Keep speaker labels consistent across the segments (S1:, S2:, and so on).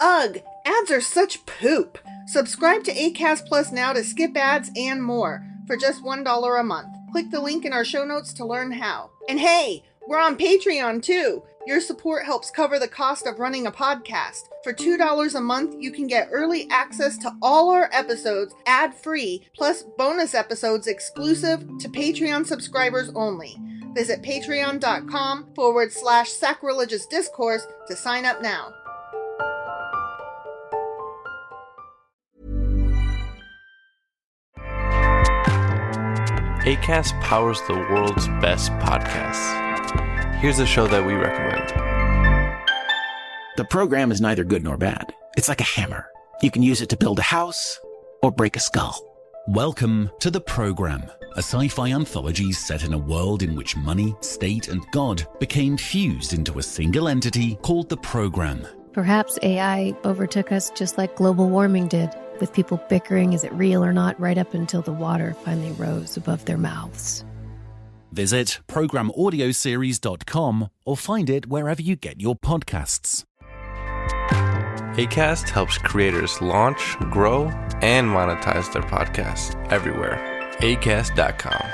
S1: Ugh, ads are such poop. Subscribe to Acast Plus now to skip ads and more for just $1 a month. Click the link in our show notes to learn how. And hey, we're on Patreon too. Your support helps cover the cost of running a podcast. For $2 a month, you can get early access to all our episodes ad-free, plus bonus episodes exclusive to Patreon subscribers only. Visit patreon.com/sacrilegious discourse to sign up now.
S2: Acast powers the world's best podcasts. Here's a show that we recommend.
S3: The program is neither good nor bad. It's like a hammer. You can use it to build a house or break a skull.
S4: Welcome to The Program, a sci-fi anthology set in a world in which money, state, and God became fused into a single entity called The Program.
S5: Perhaps AI overtook us just like global warming did, with people bickering is it real or not right up until the water finally rose above their mouths.
S4: Visit programaudioseries.com or find it wherever you get your podcasts.
S2: Acast helps creators launch, grow, and monetize their podcasts everywhere. Acast.com.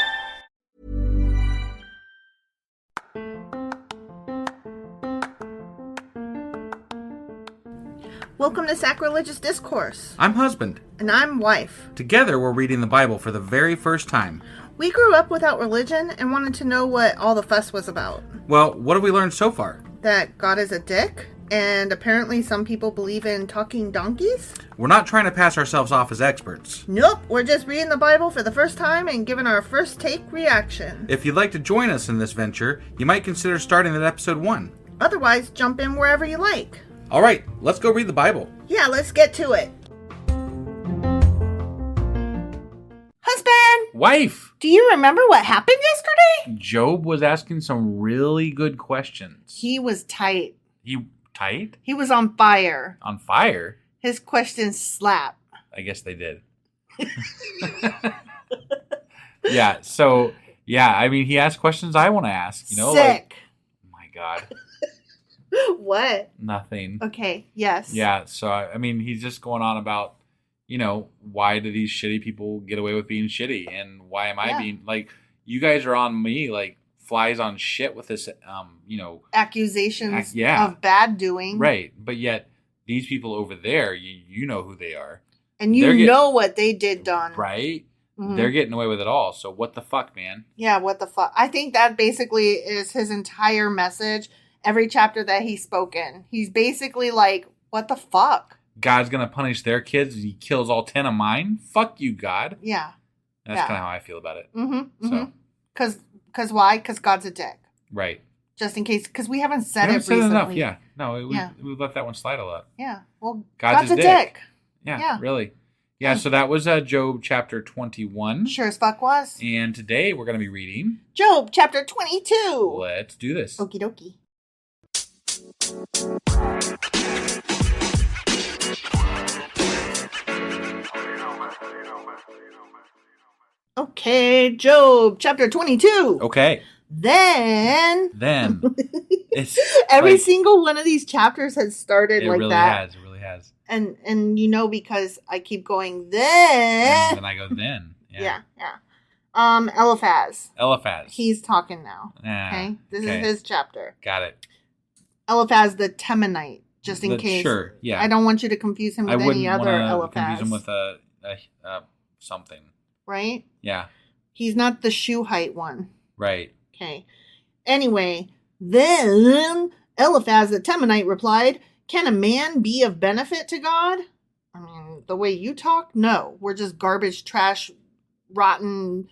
S1: Welcome to Sacrilegious Discourse.
S6: I'm husband.
S1: And I'm wife.
S6: Together, we're reading the Bible for the very first time.
S1: We grew up without religion and wanted to know what all the fuss was about.
S6: Well, what have we learned so far?
S1: That God is a dick, and apparently some people believe in talking donkeys?
S6: We're not trying to pass ourselves off as experts.
S1: Nope, we're just reading the Bible for the first time and giving our first take reaction.
S6: If you'd like to join us in this venture, you might consider starting at episode 1.
S1: Otherwise, jump in wherever you like.
S6: All right, let's go read the Bible.
S1: Yeah, let's get to it. Husband!
S6: Wife!
S1: Do you remember what happened yesterday?
S6: Job was asking some really good questions.
S1: He was tight.
S6: He tight?
S1: He was on fire.
S6: On fire?
S1: His questions slap.
S6: I guess they did. Yeah, so, I mean, he asked questions I want to ask, you know?
S1: Sick.
S6: Like, oh my God.
S1: What?
S6: Nothing.
S1: Okay, yes.
S6: Yeah, so, I mean, he's just going on about, you know, why do these shitty people get away with being shitty? And why am I being, like, you guys are on me, like, flies on shit with this, you know.
S1: Accusations of bad doing.
S6: Right, but yet, these people over there, you know who they are.
S1: And you know what they did done.
S6: Right? Mm-hmm. They're getting away with it all, so what the fuck, man?
S1: Yeah, what the fuck? I think that basically is his entire message. Every chapter that he's spoken, he's basically like, what the fuck?
S6: God's going to punish their kids. He kills all 10 of mine. Fuck you, God.
S1: Yeah.
S6: That's kind of how I feel about it.
S1: Mm-hmm.
S6: So.
S1: Because why? Because God's a dick.
S6: Right.
S1: Just in case, because we haven't said it
S6: recently.
S1: Enough.
S6: Yeah. No, we let that one slide a lot.
S1: Yeah. Well,
S6: God's
S1: a dick.
S6: Yeah, really. Yeah, so that was Job chapter 21.
S1: Sure as fuck was.
S6: And today we're going to be reading
S1: Job chapter 22.
S6: Let's do this.
S1: Okie dokie. Okay, Job chapter 22.
S6: Okay.
S1: Then
S6: it's
S1: every
S6: like,
S1: single one of these chapters has started like
S6: really
S1: that.
S6: It really has.
S1: And you know, because I keep going then.
S6: And then I go then.
S1: Yeah. Eliphaz. He's talking now. Okay. This is his chapter.
S6: Got it.
S1: Eliphaz the Temanite, just in case.
S6: Sure, yeah.
S1: I don't want you to confuse him with any other Eliphaz.
S6: Confuse him with a something.
S1: Right?
S6: Yeah.
S1: He's not the Shuhite one.
S6: Right.
S1: Okay. Anyway, then Eliphaz the Temanite replied, "Can a man be of benefit to God? I mean, the way you talk? No. We're just garbage, trash, rotten,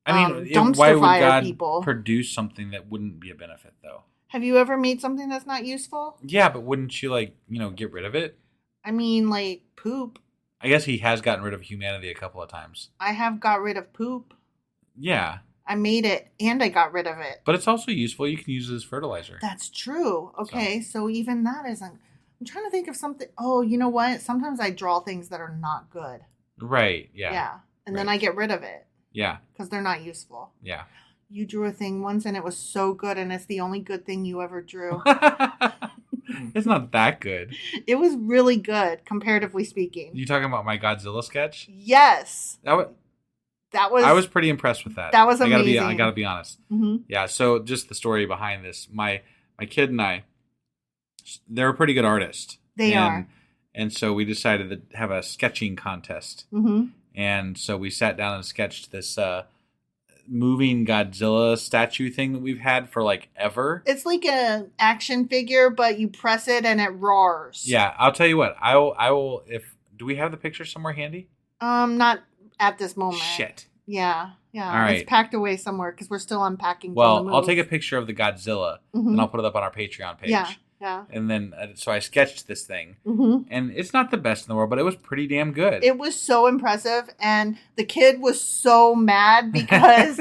S1: dumpster
S6: why would
S1: fire
S6: God
S1: people.
S6: Produce something that wouldn't be a benefit, though?
S1: Have you ever made something that's not useful?
S6: Yeah, but wouldn't you, get rid of it?
S1: I mean, like, poop.
S6: I guess he has gotten rid of humanity a couple of times.
S1: I have got rid of poop.
S6: Yeah.
S1: I made it, and I got rid of it.
S6: But it's also useful. You can use it as fertilizer.
S1: That's true. Okay, so even that isn't... I'm trying to think of something... Oh, you know what? Sometimes I draw things that are not good.
S6: Right, yeah.
S1: Yeah, and then I get rid of it.
S6: Yeah.
S1: Because they're not useful.
S6: Yeah.
S1: You drew a thing once, and it was so good, and it's the only good thing you ever drew.
S6: It's not that good.
S1: It was really good, comparatively speaking.
S6: You talking about my Godzilla sketch?
S1: Yes.
S6: That was. I was pretty impressed with that.
S1: That was amazing.
S6: I gotta be honest.
S1: Mm-hmm.
S6: Yeah. So just the story behind this, my kid and I, they're a pretty good artist.
S1: They are.
S6: And so we decided to have a sketching contest.
S1: Mm-hmm.
S6: And so we sat down and sketched this moving Godzilla statue thing that we've had for like ever.
S1: It's like an action figure, but you press it and it roars.
S6: Yeah, I'll tell you what. I will. Do we have the picture somewhere handy?
S1: Not at this moment.
S6: Shit.
S1: Yeah.
S6: All right.
S1: It's packed away somewhere because we're still unpacking.
S6: Well, I'll take a picture of the Godzilla and I'll put it up on our Patreon page.
S1: Yeah.
S6: And then, so I sketched this thing,
S1: Mm-hmm.
S6: and it's not the best in the world, but it was pretty damn good.
S1: It was so impressive, and the kid was so mad because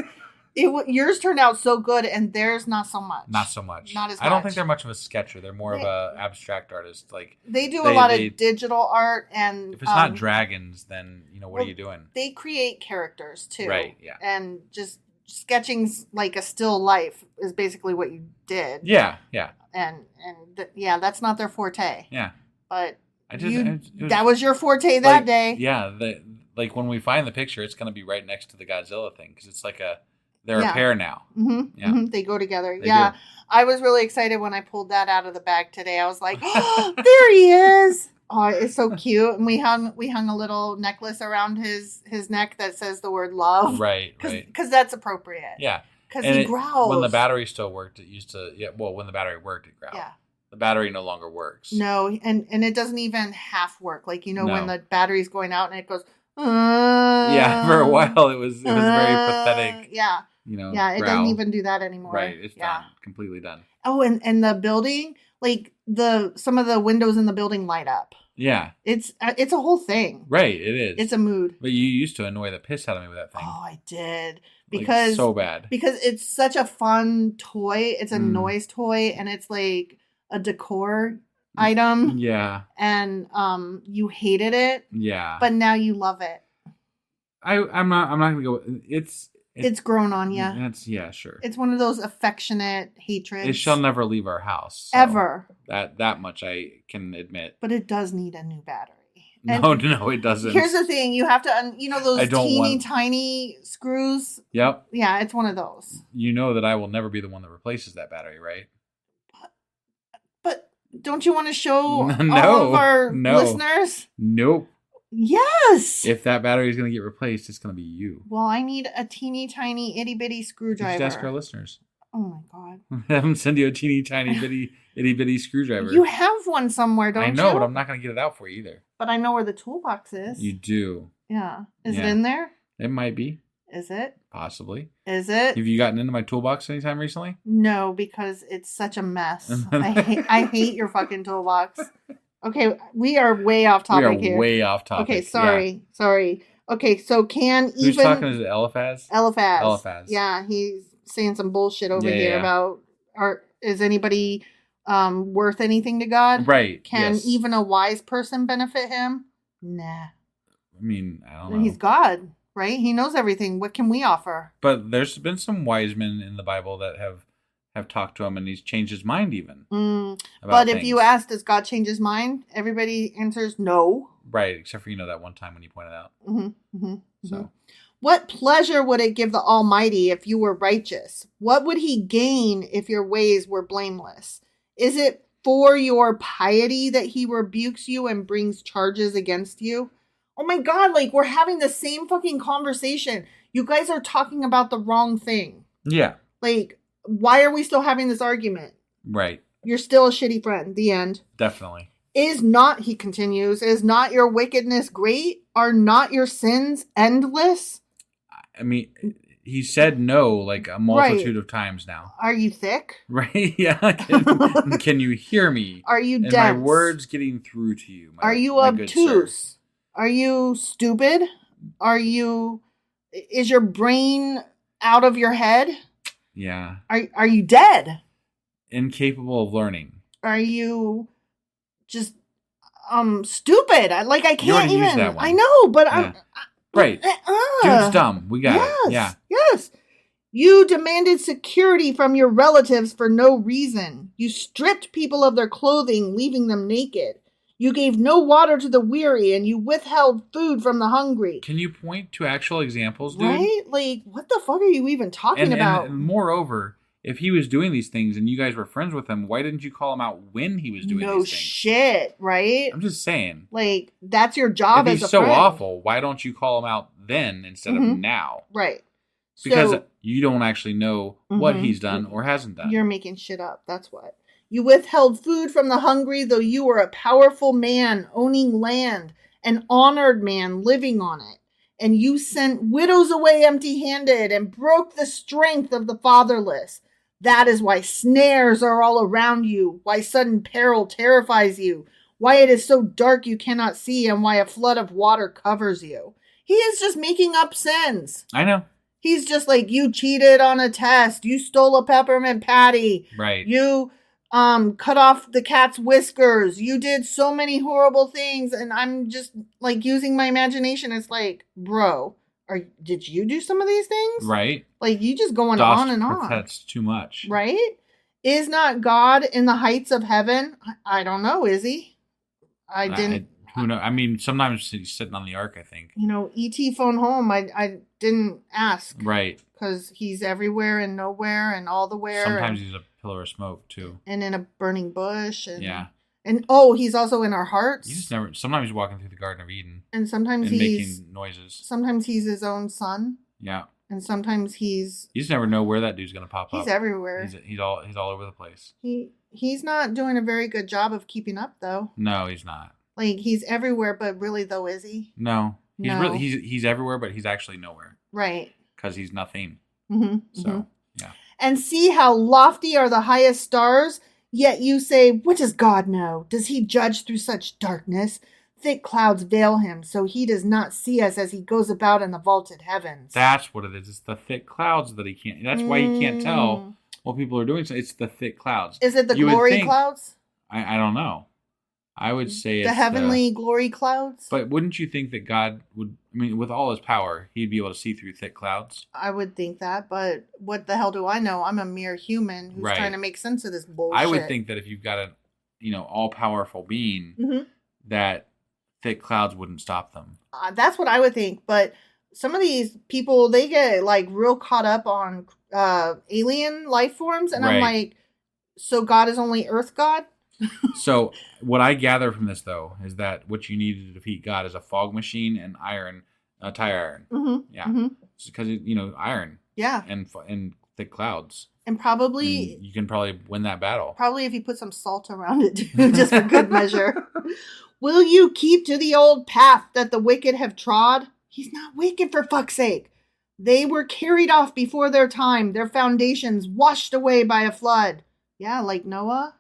S1: yours turned out so good, and theirs not so much.
S6: Not so much.
S1: Not as much.
S6: I don't think they're much of a sketcher. They're more of a abstract artist. Like
S1: they do a lot of digital art, and
S6: if it's not dragons, then what are you doing? They
S1: create characters too,
S6: right? Yeah,
S1: and just sketching like a still life is basically what you did.
S6: Yeah.
S1: And that's not their forte.
S6: Yeah.
S1: But
S6: that
S1: was your forte that day.
S6: Yeah. Like when we find the picture, it's going to be right next to the Godzilla thing because it's like they're a pair now.
S1: Mm-hmm.
S6: Yeah.
S1: Mm-hmm. They go together.
S6: They do.
S1: I was really excited when I pulled that out of the bag today. I was like, oh, there he is. Oh, it's so cute. And we hung a little necklace around his neck that says the word love.
S6: Right.
S1: Because that's appropriate.
S6: Yeah.
S1: Because he growls.
S6: When the battery still worked, it used to. Yeah. Well, when the battery worked, it growled.
S1: Yeah.
S6: The battery no longer works.
S1: No, and it doesn't even half work. Like when the battery's going out and it goes.
S6: Yeah. For a while, it was very pathetic.
S1: Yeah. Yeah. It doesn't even do that anymore.
S6: Right. It's done. Completely done.
S1: Oh, and the building, like some of the windows in the building light up.
S6: Yeah.
S1: It's a whole thing.
S6: Right, it is.
S1: It's a mood.
S6: But you used to annoy the piss out of me with that thing.
S1: Oh, I did. Because
S6: so bad.
S1: Because it's such a fun toy. It's a noise toy and it's like a decor item.
S6: Yeah.
S1: And you hated it.
S6: Yeah.
S1: But now you love it.
S6: I'm not gonna go.
S1: It's grown on you.
S6: Yeah, sure.
S1: It's one of those affectionate hatreds.
S6: It shall never leave our house.
S1: So ever.
S6: That much I can admit.
S1: But it does need a new battery.
S6: No, it doesn't.
S1: Here's the thing. You have to, those tiny screws.
S6: Yep.
S1: Yeah, it's one of those.
S6: You know that I will never be the one that replaces that battery, right?
S1: But don't you want to show all of our listeners?
S6: Nope.
S1: Yes.
S6: If that battery is going to get replaced, it's going to be you.
S1: Well, I need a teeny tiny itty bitty screwdriver.
S6: Just ask our listeners.
S1: Oh my God.
S6: Have them send you a teeny tiny itty bitty screwdriver.
S1: You have one somewhere, don't you?
S6: I know, but I'm not going to get it out for you either.
S1: But I know where the toolbox is.
S6: You do.
S1: Yeah. Is it in there?
S6: It might be.
S1: Is it?
S6: Possibly.
S1: Is it?
S6: Have you gotten into my toolbox anytime recently?
S1: No, because it's such a mess. I hate your fucking toolbox. Okay, we are way off topic here.
S6: Way off topic.
S1: Okay, sorry. Okay, so
S6: Who's talking? Is it Eliphaz?
S1: Eliphaz. Yeah, he's saying some bullshit over here about is anybody worth anything to God?
S6: Right.
S1: Can even a wise person benefit him? Nah.
S6: I mean, I don't know.
S1: He's God, right? He knows everything. What can we offer?
S6: But there's been some wise men in the Bible that have talked to him and he's changed his mind even.
S1: But if you ask, does God change his mind? Everybody answers no.
S6: Right, except for that one time when you pointed out. So,
S1: what pleasure would it give the Almighty if you were righteous? What would he gain if your ways were blameless? Is it for your piety that he rebukes you and brings charges against you? Oh my God, like we're having the same fucking conversation. You guys are talking about the wrong thing.
S6: Yeah.
S1: Like, why are we still having this argument?
S6: Right.
S1: You're still a shitty friend. The end.
S6: Definitely.
S1: He continues, is not your wickedness great? Are not your sins endless?
S6: I mean, he said no like a multitude of times now.
S1: Are you thick?
S6: Right? Yeah. Can you hear me?
S1: Are you dense?
S6: My words getting through to you?
S1: Are you obtuse? Are you stupid? Is your brain out of your head?
S6: Yeah.
S1: Are you dead?
S6: Incapable of learning.
S1: Are you just stupid? I can't even use that one. I know, but I'm
S6: right. Dude's dumb. We got it. Yeah.
S1: Yes. You demanded security from your relatives for no reason. You stripped people of their clothing, leaving them naked. You gave no water to the weary, and you withheld food from the hungry.
S6: Can you point to actual examples, dude?
S1: Right? Like, what the fuck are you even talking about?
S6: And moreover, if he was doing these things and you guys were friends with him, why didn't you call him out when he was doing these things?
S1: No shit, right?
S6: I'm just saying.
S1: Like, that's your job as a friend.
S6: If he's so awful, why don't you call him out then instead of now?
S1: Right.
S6: Because you don't actually know what he's done or hasn't done.
S1: You're making shit up. That's what. You withheld food from the hungry, though you were a powerful man owning land, an honored man living on it. And you sent widows away empty-handed and broke the strength of the fatherless. That is why snares are all around you, why sudden peril terrifies you, why it is so dark you cannot see, and why a flood of water covers you. He is just making up sins.
S6: I know.
S1: He's just like, you cheated on a test. You stole a peppermint patty.
S6: Right.
S1: You cut off the cat's whiskers. You did so many horrible things. And I'm just like using my imagination. It's like, bro, did you do some of these things?
S6: Right.
S1: Like you just going on and on.
S6: That's too much.
S1: Right? Is not God in the heights of heaven? I don't know. Is he?
S6: Who knows? I mean, sometimes he's sitting on the ark, I think.
S1: You know, E.T. phone home. I didn't ask.
S6: Right.
S1: Because he's everywhere and nowhere and all the where.
S6: Sometimes he's a pillar of smoke, too.
S1: And in a burning bush. And,
S6: yeah.
S1: And, he's also in our hearts.
S6: Sometimes he's walking through the Garden of Eden.
S1: And sometimes he's
S6: making noises.
S1: Sometimes he's his own son.
S6: Yeah.
S1: And sometimes you
S6: just never know where that dude's going to pop up.
S1: He's everywhere.
S6: He's all over the place.
S1: He's not doing a very good job of keeping up, though.
S6: No, he's not.
S1: Like, he's everywhere, but really, though, is he?
S6: No. He's everywhere, but he's actually nowhere.
S1: Right.
S6: Because he's nothing.
S1: Mm-hmm.
S6: So, yeah.
S1: And see how lofty are the highest stars, yet you say, what does God know? Does he judge through such darkness? Thick clouds veil him, so he does not see us as he goes about in the vaulted heavens.
S6: That's what it is. It's the thick clouds that he can't. That's why he can't tell what people are doing. So it's the thick clouds.
S1: Is it the glory clouds?
S6: I don't know. I would say
S1: the heavenly glory clouds.
S6: But wouldn't you think that God would, I mean, with all his power, he'd be able to see through thick clouds?
S1: I would think that, but what the hell do I know? I'm a mere human who's trying to make sense of this bullshit.
S6: I would think that if you've got a, all-powerful being, that thick clouds wouldn't stop them.
S1: That's what I would think, but some of these people, they get like real caught up on alien life forms, and I'm like, so God is only Earth God?
S6: So what I gather from this, though, is that what you need to defeat God is a fog machine and iron, tire iron. Yeah, because iron.
S1: Yeah,
S6: and thick clouds.
S1: And probably
S6: you can probably win that battle.
S1: Probably if you put some salt around it too, just for good measure. Will you keep to the old path that the wicked have trod? He's not wicked, for fuck's sake. They were carried off before their time, their foundations washed away by a flood. Yeah, like Noah.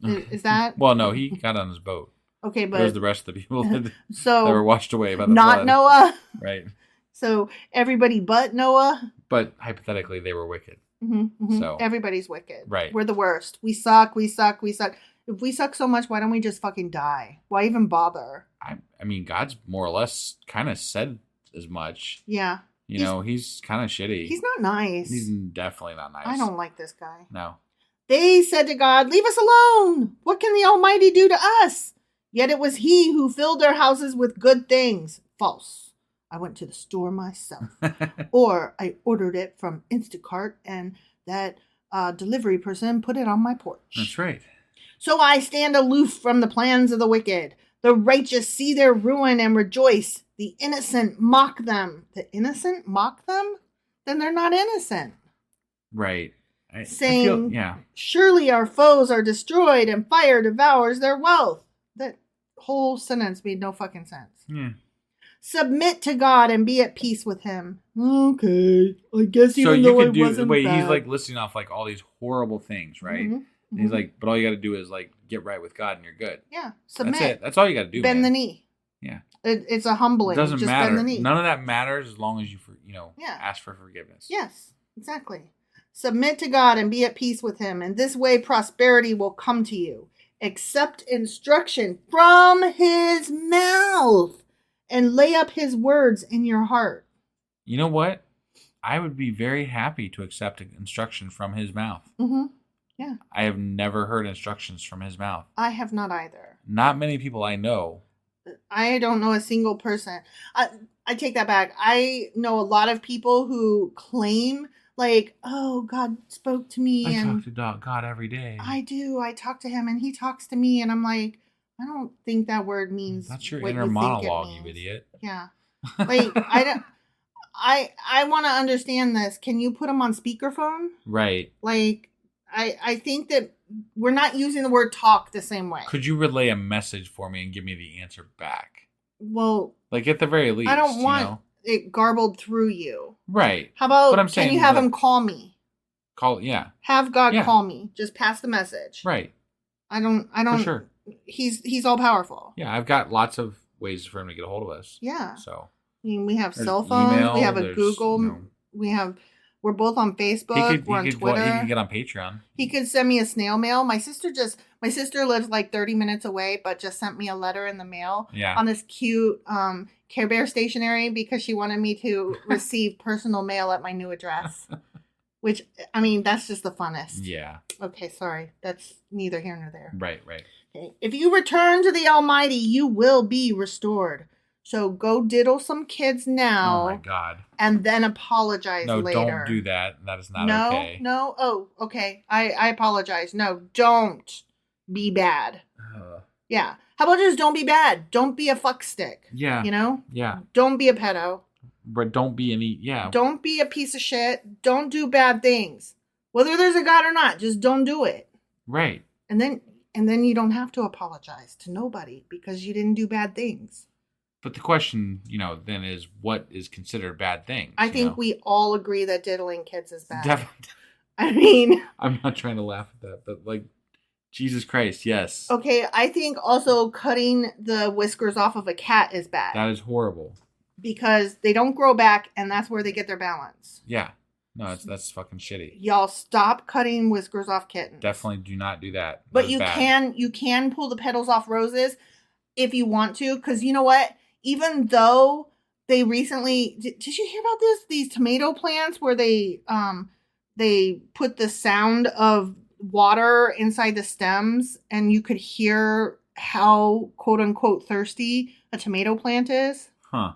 S1: Is that?
S6: Well, no, he got on his boat.
S1: Okay, but
S6: there's the rest of the people that
S1: so
S6: were washed away by the
S1: not
S6: flood.
S1: Noah,
S6: right?
S1: So everybody but Noah.
S6: But hypothetically, they were wicked. So
S1: everybody's wicked.
S6: Right?
S1: We're the worst. We suck. We suck. We suck. If we suck so much, why don't we just fucking die? Why even bother?
S6: I mean, God's more or less kind of said as much.
S1: Yeah.
S6: He's kind of shitty.
S1: He's not nice.
S6: He's definitely not nice.
S1: I don't like this guy.
S6: No.
S1: They said to God, leave us alone. What can the Almighty do to us? Yet it was he who filled their houses with good things. False. I went to the store myself. Or I ordered it from Instacart and that delivery person put it on my porch.
S6: That's right.
S1: So I stand aloof from the plans of the wicked. The righteous see their ruin and rejoice. The innocent mock them. The innocent mock them? Then they're not innocent.
S6: Right.
S1: Saying, surely our foes are destroyed and fire devours their wealth. That whole sentence made no fucking sense.
S6: Yeah.
S1: Submit to God and be at peace with him. Okay. I guess even though it wasn't bad.
S6: He's like listing off like all these horrible things, right? And he's like, but all you got to do is like get right with God and you're good.
S1: Yeah. Submit.
S6: That's it. That's all you got to do.
S1: Bend the knee.
S6: Yeah.
S1: It's a humbling.
S6: It doesn't
S1: just
S6: matter.
S1: Bend the knee.
S6: None of that matters as long as you ask for forgiveness.
S1: Yes, exactly. Submit to God and be at peace with him. And this way prosperity will come to you. Accept instruction from his mouth and lay up his words in your heart.
S6: You know what? I would be very happy to accept instruction from his mouth.
S1: Mm-hmm. Yeah.
S6: I have never heard instructions from his mouth.
S1: I have not either.
S6: Not many people I know.
S1: I don't know a single person. I take that back. I know a lot of people who claim like, oh, God spoke to me.
S6: I
S1: and
S6: talk to God every day.
S1: I do. I talk to him and he talks to me. And I'm like, I don't think that word means
S6: that's your
S1: what
S6: inner
S1: you
S6: monologue,
S1: think it
S6: you
S1: means.
S6: idiot.
S1: Yeah. Like, I want to understand this. Can you put them on speakerphone?
S6: Right.
S1: Like, I think that we're not using the word talk the same way.
S6: Could you relay a message for me and give me the answer back?
S1: Well,
S6: like at the very least,
S1: I don't want it garbled through you.
S6: Right.
S1: How about,
S6: but I'm saying,
S1: can you have him call me?
S6: Yeah.
S1: Have God call me. Just pass the message.
S6: Right.
S1: I don't.
S6: For sure.
S1: He's all powerful.
S6: Yeah, I've got lots of ways for him to get a hold of us.
S1: Yeah.
S6: So.
S1: I mean, we have
S6: there's
S1: cell phones.
S6: email,
S1: we have a Google. We're both on Facebook. We're on Twitter.
S6: He can get on Patreon.
S1: He could send me a snail mail. My sister lives like 30 minutes away, but just sent me a letter in the mail on this cute Care Bear stationery because she wanted me to receive personal mail at my new address. Which, I mean, that's just the funnest.
S6: Yeah.
S1: Okay, sorry. That's neither here nor there.
S6: Right.
S1: Okay. If you return to the Almighty, you will be restored. So go diddle some kids now.
S6: Oh my God.
S1: And then apologize later.
S6: No, don't do that. That is not okay.
S1: No. Oh, okay. I apologize. No, don't be bad. Yeah. How about just don't be bad? Don't be a fuck stick.
S6: Yeah.
S1: You know?
S6: Yeah.
S1: Don't be a pedo.
S6: But don't be any,
S1: Don't be a piece of shit. Don't do bad things. Whether there's a God or not, just don't do it.
S6: Right.
S1: And then you don't have to apologize to nobody because you didn't do bad things.
S6: But the question, then is what is considered bad things?
S1: I think we all agree that diddling kids is bad.
S6: Definitely.
S1: I mean,
S6: I'm not trying to laugh at that, but like, Jesus Christ, yes.
S1: Okay, I think also cutting the whiskers off of a cat is bad.
S6: That is horrible.
S1: Because they don't grow back, and that's where they get their balance.
S6: Yeah. No, that's fucking shitty.
S1: Y'all stop cutting whiskers off kittens.
S6: Definitely do not do that.
S1: But you can pull the petals off roses if you want to, because you know what? Even though they recently did you hear about this? These tomato plants where they put the sound of water inside the stems, and you could hear how quote unquote thirsty a tomato plant is.
S6: Huh.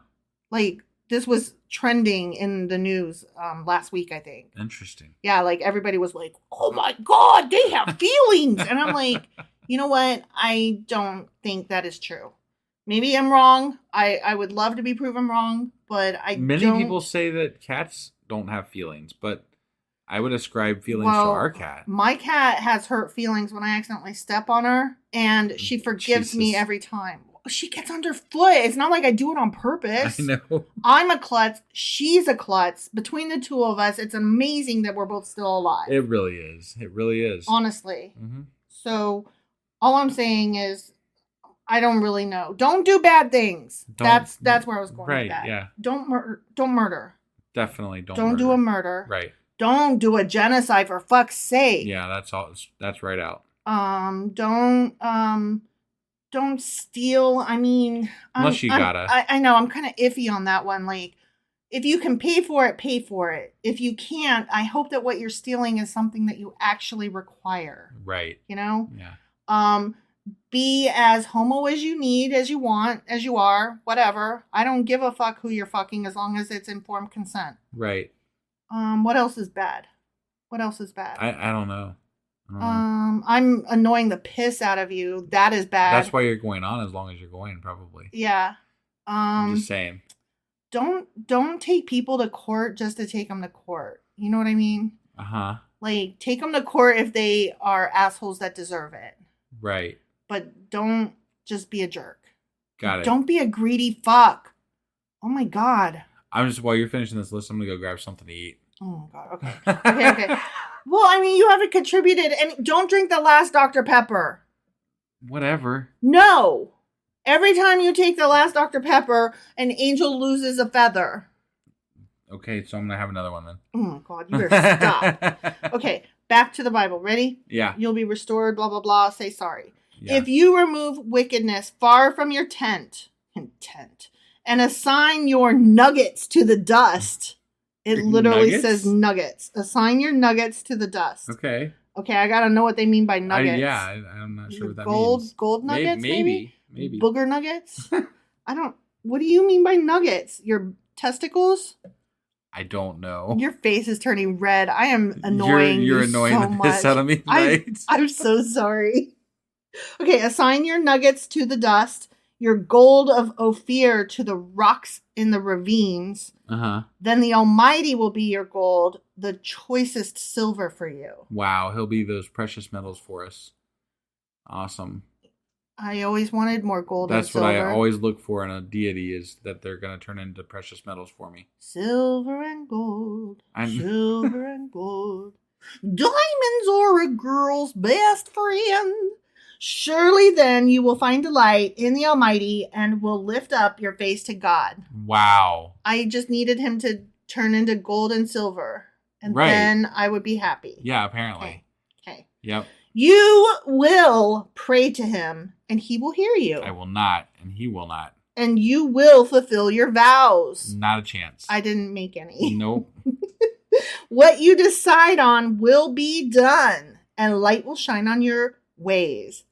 S1: Like, this was trending in the news last week, I think.
S6: Interesting.
S1: Yeah, like, everybody was like, oh my God, they have feelings. And I'm like, you know what? I don't think that is true. Maybe I'm wrong. I would love to be proven wrong, but
S6: Many people say that cats don't have feelings, but I would ascribe feelings to our cat.
S1: My cat has hurt feelings when I accidentally step on her, and she forgives me every time. She gets underfoot. It's not like I do it on purpose.
S6: I know.
S1: I'm a klutz. She's a klutz. Between the two of us, it's amazing that we're both still alive.
S6: It really is. It really is.
S1: Honestly.
S6: Mm-hmm.
S1: So, all I'm saying is, I don't really know. Don't do bad things. That's where I was going with that.
S6: Yeah.
S1: Don't murder.
S6: Definitely don't.
S1: Don't do a murder.
S6: Right.
S1: Don't do a genocide, for fuck's sake.
S6: Yeah, that's right out.
S1: Don't steal. I mean,
S6: unless you gotta.
S1: I know I'm kind of iffy on that one. Like, if you can pay for it, pay for it. If you can't, I hope that what you're stealing is something that you actually require.
S6: Right.
S1: You know?
S6: Yeah.
S1: Be as homo as you need, as you want, as you are, whatever. I don't give a fuck who you're fucking as long as it's informed consent.
S6: Right.
S1: What else is bad? I
S6: don't know.
S1: I'm annoying the piss out of you. That is bad.
S6: That's why you're going on as long as you're going, probably.
S1: Yeah.
S6: I'm just saying.
S1: Don't take people to court just to take them to court. You know what I mean?
S6: Uh-huh.
S1: Like, take them to court if they are assholes that deserve it.
S6: Right.
S1: But don't just be a jerk.
S6: Got it.
S1: Don't be a greedy fuck. Oh my God.
S6: While you're finishing this list, I'm going to go grab something to eat.
S1: Oh my God. Okay. Okay. Well, I mean, you haven't contributed, and don't drink the last Dr. Pepper.
S6: Whatever.
S1: No. Every time you take the last Dr. Pepper, an angel loses a feather.
S6: Okay, so I'm going to have another one then.
S1: Oh my God, you better stop. Okay, back to the Bible. Ready?
S6: Yeah.
S1: You'll be restored, blah, blah, blah. Say sorry.
S6: Yeah.
S1: If you remove wickedness far from your tent, and assign your nuggets to the dust, It literally
S6: Nuggets?
S1: says nuggets. Assign your nuggets to the dust.
S6: Okay.
S1: Okay, I gotta know what they mean by nuggets.
S6: I'm not sure what that
S1: gold,
S6: means.
S1: Gold nuggets,
S6: Maybe.
S1: Booger nuggets? What do you mean by nuggets? Your testicles?
S6: I don't know.
S1: Your face is turning red. I am annoying
S6: You're
S1: you
S6: annoying
S1: so
S6: the
S1: much.
S6: piss out of me tonight.
S1: I'm so sorry. Okay, assign your nuggets to the dust, your gold of Ophir to the rocks in the ravines.
S6: Uh-huh.
S1: Then the Almighty will be your gold, the choicest silver for you.
S6: Wow, he'll be those precious metals for us. Awesome.
S1: I always wanted more gold
S6: That's
S1: and silver.
S6: what I always look for in a deity, is that they're going to turn into precious metals for me.
S1: Silver and gold, silver and gold. Diamonds are a girl's best friend. Surely then you will find delight in the Almighty and will lift up your face to God.
S6: Wow.
S1: I just needed him to turn into gold and silver. And
S6: Right.
S1: then I would be happy.
S6: Yeah, apparently.
S1: Okay.
S6: Yep.
S1: You will pray to him and he will hear you.
S6: I will not, and he will not.
S1: And you will fulfill your vows.
S6: Not a chance.
S1: I didn't make any.
S6: Nope.
S1: What you decide on will be done, and light will shine on your ways.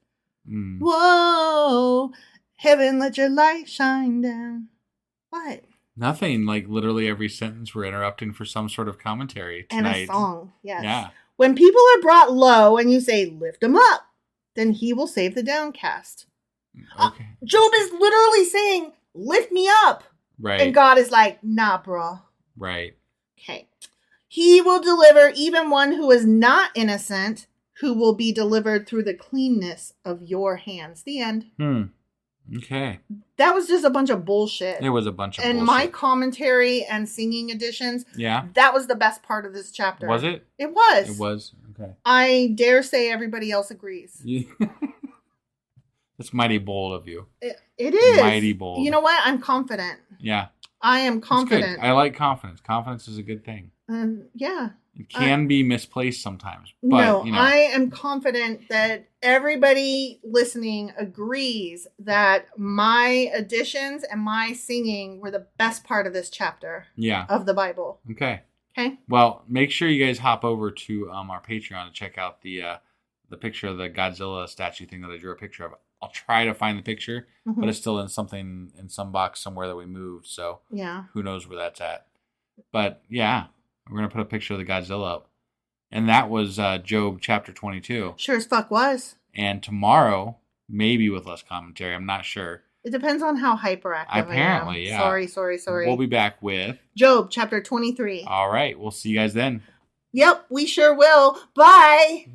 S6: Mm.
S1: Whoa, heaven, let your light shine down. What?
S6: Nothing. Like literally every sentence we're interrupting for some sort of commentary tonight.
S1: And a song, yes.
S6: Yeah.
S1: When people are brought low and you say, lift them up, then he will save the downcast.
S6: Okay.
S1: Job is literally saying, lift me up.
S6: Right.
S1: And God is like, nah, bro.
S6: Right.
S1: Okay. He will deliver even one who is not innocent, who will be delivered through the cleanness of your hands. The end.
S6: Okay.
S1: That was just a bunch of bullshit.
S6: It was a bunch of
S1: and
S6: bullshit.
S1: my commentary and singing editions,
S6: Yeah.
S1: that was the best part of this chapter.
S6: Was it?
S1: It was.
S6: It was. Okay.
S1: I dare say everybody else agrees.
S6: That's mighty bold of you.
S1: It is.
S6: Mighty bold.
S1: You know what? I'm confident.
S6: Yeah.
S1: I am
S6: That's
S1: confident.
S6: good. I like confidence. Confidence is a good thing.
S1: Yeah.
S6: It can be misplaced sometimes. But,
S1: No,
S6: you know.
S1: I am confident that everybody listening agrees that my additions and my singing were the best part of this chapter
S6: Yeah.
S1: of the Bible.
S6: Okay.
S1: Okay?
S6: Well, make sure you guys hop over to our Patreon to check out the picture of the Godzilla statue thing that I drew a picture of. I'll try to find the picture, but it's still in some box somewhere that we moved. So
S1: Yeah.
S6: who knows where that's at? But yeah, we're gonna put a picture of the Godzilla up, and that was Job chapter 22.
S1: Sure as fuck was.
S6: And tomorrow, maybe with less commentary, I'm not sure.
S1: It depends on how hyperactive
S6: Apparently,
S1: I am.
S6: yeah.
S1: Sorry.
S6: We'll be back with
S1: Job chapter 23.
S6: All right. We'll see you guys then.
S1: Yep, we sure will. Bye.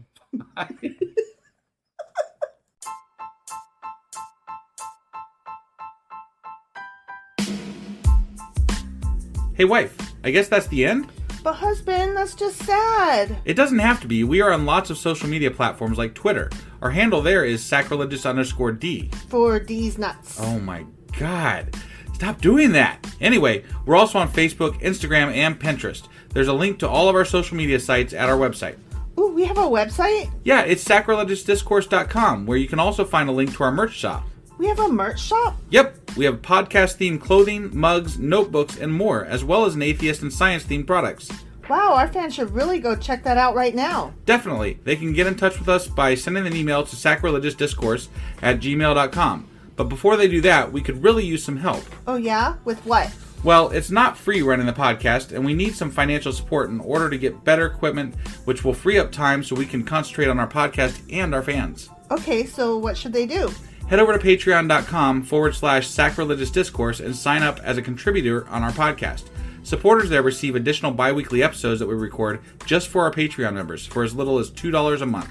S6: Hey, wife. I guess that's the end.
S1: But husband, that's just sad.
S6: It doesn't have to be. We are on lots of social media platforms like Twitter. Our handle there is sacrilegious_D.
S1: For D's nuts.
S6: Oh my God. Stop doing that. Anyway, we're also on Facebook, Instagram, and Pinterest. There's a link to all of our social media sites at our website.
S1: Ooh, we have a website?
S6: Yeah, it's sacrilegiousdiscourse.com, where you can also find a link to our merch shop.
S1: We have a merch shop?
S6: Yep, we have podcast-themed clothing, mugs, notebooks, and more, as well as an atheist and science-themed products.
S1: Wow, our fans should really go check that out right now.
S6: Definitely. They can get in touch with us by sending an email to sacrilegiousdiscourse@gmail.com. But before they do that, we could really use some help.
S1: Oh yeah? With what?
S6: Well, it's not free running the podcast, and we need some financial support in order to get better equipment, which will free up time so we can concentrate on our podcast and our fans.
S1: Okay, so what should they do?
S6: Head over to patreon.com/sacrilegiousdiscourse and sign up as a contributor on our podcast. Supporters there receive additional bi-weekly episodes that we record just for our Patreon members for as little as $2 a month.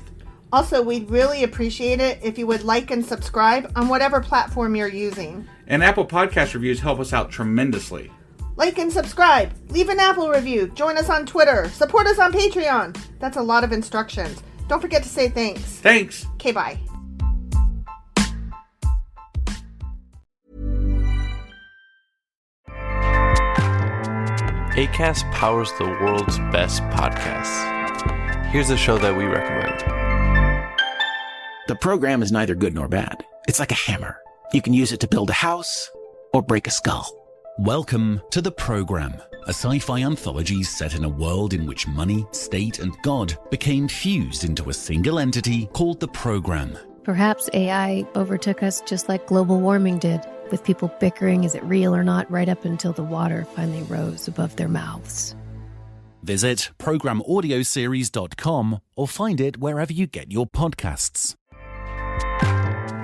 S1: Also, we'd really appreciate it if you would like and subscribe on whatever platform you're using.
S6: And Apple Podcast reviews help us out tremendously.
S1: Like and subscribe. Leave an Apple review. Join us on Twitter. Support us on Patreon. That's a lot of instructions. Don't forget to say thanks.
S6: Thanks!
S1: Okay, bye.
S2: Acast powers the world's best podcasts. Here's a show that we recommend.
S3: The program is neither good nor bad. It's like a hammer. You can use it to build a house or break a skull.
S4: Welcome to the program, a sci-fi anthology set in a world in which money, state, and God became fused into a single entity called the Program.
S5: Perhaps AI overtook us just like global warming did, with people bickering is it real or not right up until the water finally rose above their mouths.
S4: Visit programaudioseries.com or find it wherever you get your podcasts.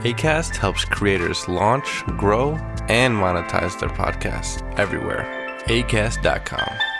S2: Acast helps creators launch, grow, and monetize their podcasts everywhere. Acast.com.